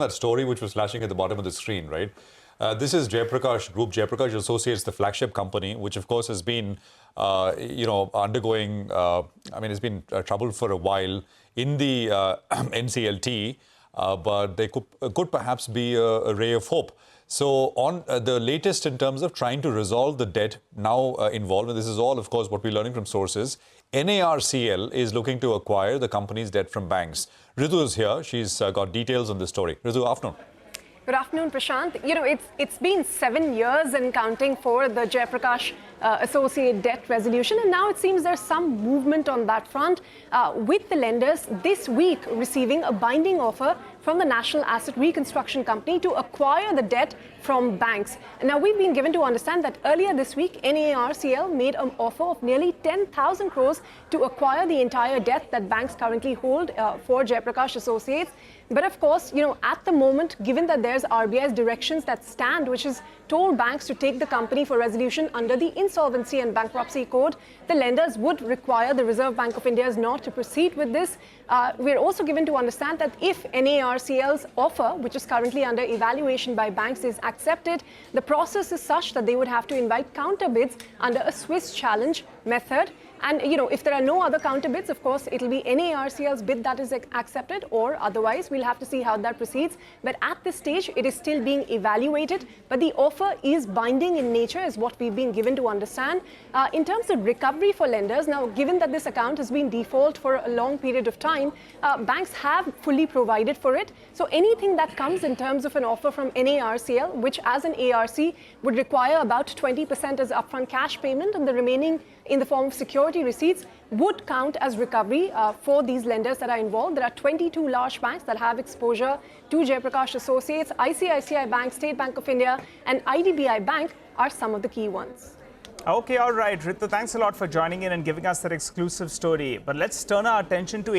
That story which was flashing at the bottom of the screen, right? This is Jaiprakash Associates, the flagship company, which of course has been, undergoing, it's been troubled for a while in the NCLT, but there could perhaps be a ray of hope. So on the latest in terms of trying to resolve the debt now involved, and this is all, of course, what we're learning from sources, NARCL is looking to acquire the company's debt from banks. Ritu is here. She's got details on this story. Ritu, afternoon. Good afternoon, Prashant. You know, it's been 7 years and counting for the Jaiprakash Associate debt resolution, and now it seems there's some movement on that front, with the lenders this week receiving a binding offer from the National Asset Reconstruction Company to acquire the debt from banks. Now, we've been given to understand that earlier this week, NARCL made an offer of nearly 10,000 crores to acquire the entire debt that banks currently hold for Jaiprakash Associates. But of course, you know, at the moment, given that there's RBI's directions that stand, which has told banks to take the company for resolution under the Insolvency and Bankruptcy Code, the lenders would require the Reserve Bank of India not to proceed with this. We're also given to understand that if NARCL's offer, which is currently under evaluation by banks, is accepted, the process is such that they would have to invite counter bids under a Swiss challenge method. And, you know, if there are no other counter bids, of course, it'll be NARCL's bid that is accepted, or otherwise we'll have to see how that proceeds. But at this stage, it is still being evaluated. But the offer is binding in nature, is what we've been given to understand. In terms of recovery for lenders, now, given that this account has been default for a long period of time, banks have fully provided for it. So anything that comes in terms of an offer from NARCL, which as an ARC would require about 20% as upfront cash payment, and the remaining in the form of security receipts, would count as recovery for these lenders that are involved. There are 22 large banks that have exposure to Jaiprakash Associates. ICICI Bank, State Bank of India and IDBI Bank are some of the key ones. Okay, all right, Ritu, thanks a lot for joining in and giving us that exclusive story. But let's turn our attention to